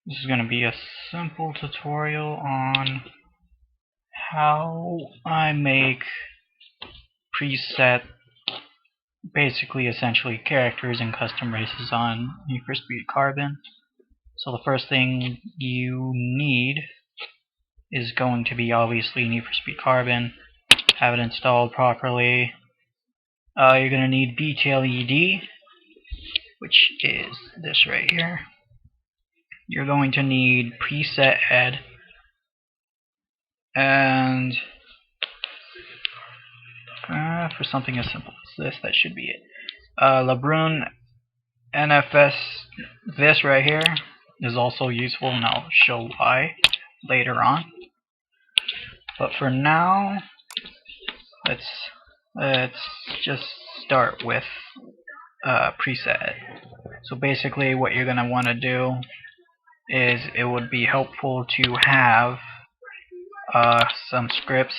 This is going to be a simple tutorial on how I make preset, basically essentially characters and custom races on NFS Carbon. So the first thing you need is going to be obviously NFS Carbon. Have it installed properly. You're going to need BTLED, which is this right here. You're going to need preset ed, and for something as simple as this, that should be it. LeBrun NFS, this right here, is also useful, and I'll show why later on. But for now, let's just start with preset ed. So basically what you're going to want to do is, it would be helpful to have some scripts.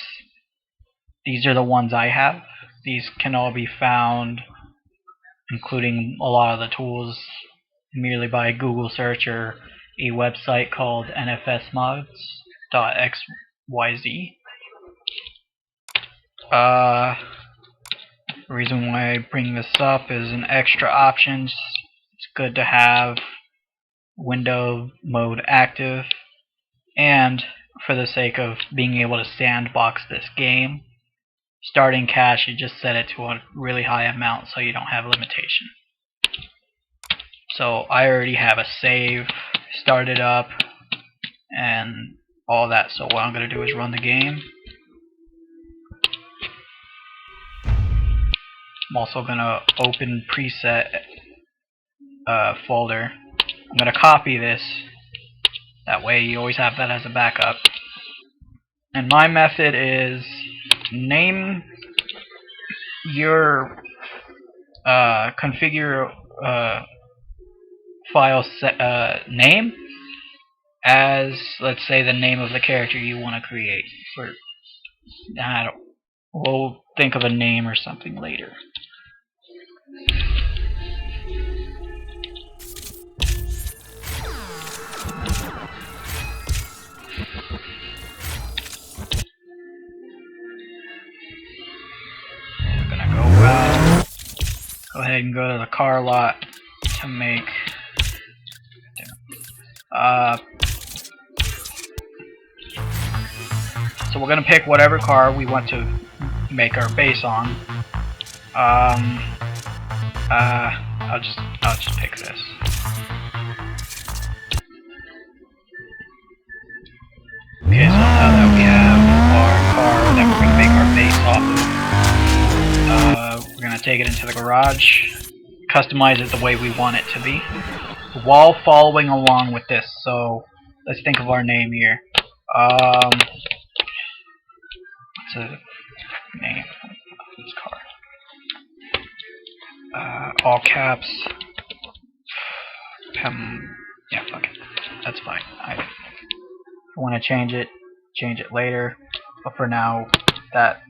These are the ones I have. These can all be found, including a lot of the tools, merely by Google search or a website called nfsmods.xyz. The reason why I bring this up is an extra option. It's good to have window mode active, and for the sake of being able to sandbox this game, starting cache, you just set it to a really high amount so you don't have limitation. So I already have a save started up and all that, so what I'm going to do is run the game. I'm also going to open preset folder. I'm going to copy this, that way you always have that as a backup. And my method is name your configure file name as, let's say, the name of the character you want to create. We'll think of a name or something later. Go ahead and go to the car lot to make so we're gonna pick whatever car we want to make our base on. I'll just pick this. Okay, so now that we have our car that we're gonna make our base off of, we're going to take it into the garage, customize it the way we want it to be, while following along with this. So let's think of our name here. What's a name of this car? All caps. Yeah, fuck it. That's fine. If I want to change it later. But for now, that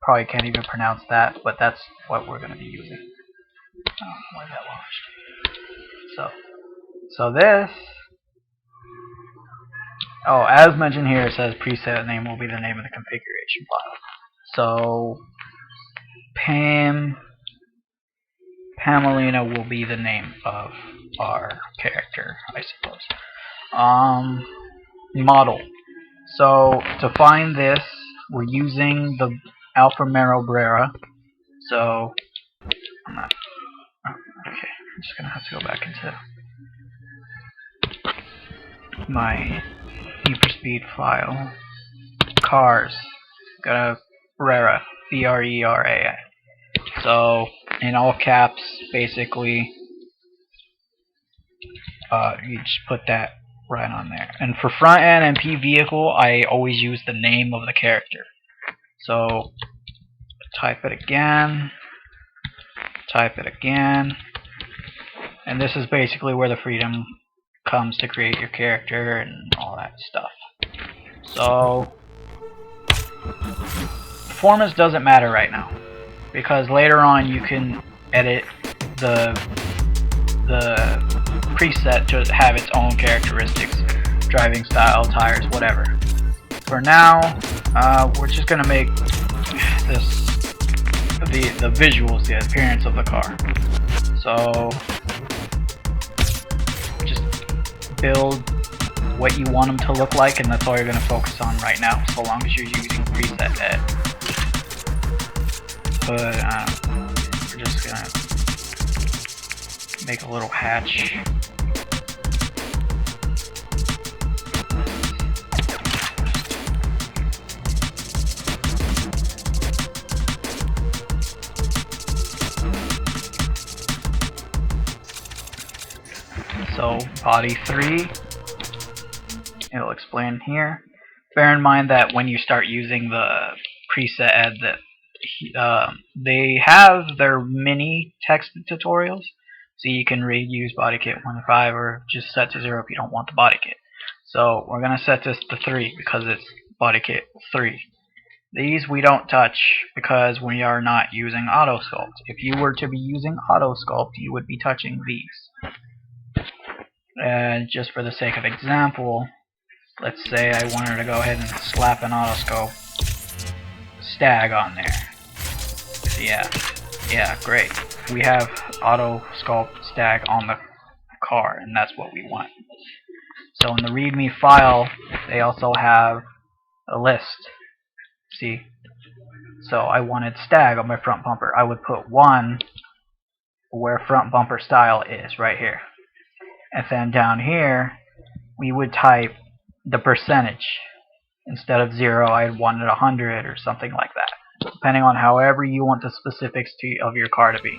probably can't even pronounce that, but that's what we're going to be using. Oh, why that launched? So this, as mentioned here, it says preset name will be the name of the configuration file. So Pamelina will be the name of our character, I suppose. Model. So to find this, we're using the Alfa Romeo Brera. So I'm not. Okay, I'm just gonna have to go back into my Need for Speed file. Cars. Got a Brera. B-R-E-R-A. So in all caps, basically, you just put that right on there. And for front end MP vehicle, I always use the name of the character. So type it again, and this is basically where the freedom comes to create your character and all that stuff. So performance doesn't matter right now, because later on you can edit the preset to have its own characteristics, driving style, tires, whatever. For now, we're just gonna make this the visuals, the appearance of the car. So just build what you want them to look like, and that's all you're gonna focus on right now, so long as you're using preset ed. But we're just gonna make a little hatch. So body 3, it'll explain here. Bear in mind that when you start using the preset ed, that they have their mini text tutorials, so you can read use body kit 1 to 5, or just set to 0 if you don't want the body kit. So we're gonna set this to 3 because it's body kit 3. These we don't touch because we are not using auto sculpt. If you were to be using auto sculpt, you would be touching these. And just for the sake of example, let's say I wanted to go ahead and slap an autoscope stag on there. Yeah, great. We have auto sculpt stag on the car, and that's what we want. So in the README file, they also have a list. See? So I wanted stag on my front bumper. I would put 1 where front bumper style is, right here. And then down here, we would type the percentage. Instead of 0, I'd want it 100 or something like that, depending on however you want the specifics of your car to be.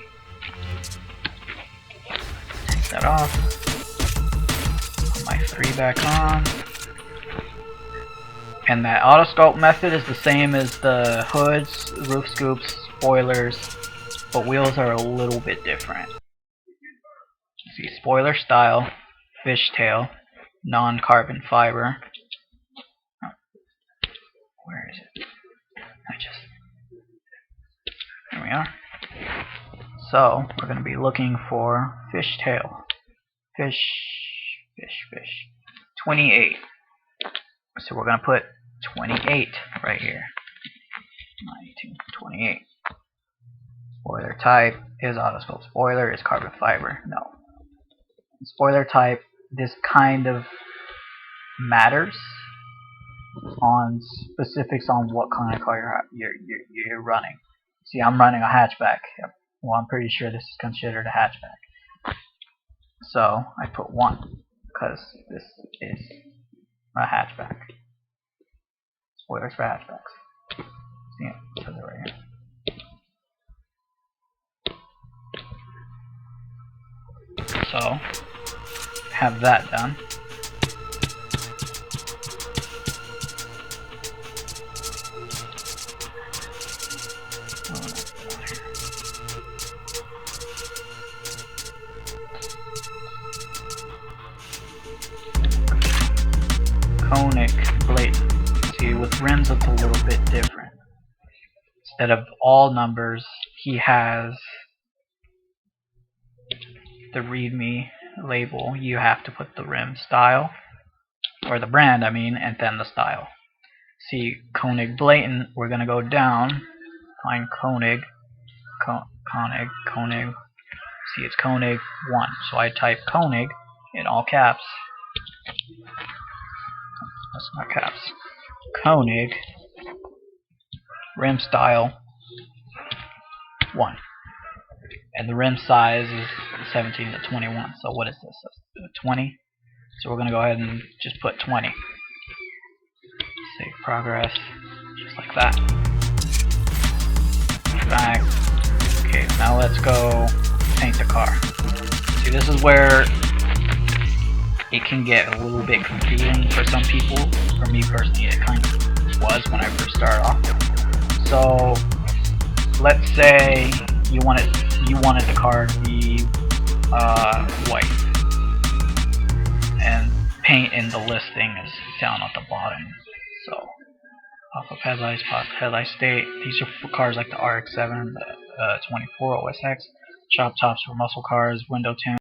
Take that off. Put my 3 back on. And that auto sculpt method is the same as the hoods, roof scoops, spoilers, but wheels are a little bit different. See, spoiler style, fishtail, non-carbon fiber. Oh, where is it? There we are. So we're going to be looking for fishtail. Fish. 28. So we're going to put 28 right here. 28. Spoiler type is autoscope. Spoiler is carbon fiber. No. Spoiler type, this kind of matters on specifics on what kind of car you're running. See, I'm running a hatchback. Well, I'm pretty sure this is considered a hatchback. So I put 1 because this is a hatchback. Spoilers for hatchbacks. See, it says it right here. So have that done. Conic blatant. See, with rims it's a little bit different. Instead of all numbers, he has the README label. You have to put the rim style, or the brand, I mean, and then the style. See, Koenig blatant, we're gonna go down, find Koenig, Koenig. See, it's Koenig 1. So I type Koenig in all caps. That's not caps. Koenig rim style 1. And the rim size is 17 to 21. So what is this? 20. So we're going to go ahead and just put 20. Save progress. Just like that. Back. Okay, now let's go paint the car. See, this is where it can get a little bit confusing for some people. For me personally, it kind of was when I first started off. So let's say you wanted the car to be white, and paint in the listing is down at the bottom. So pop-up headlights, pop-up headlight state. These are for cars like the RX-7, the 24 OSX. Chop tops for muscle cars, window tint.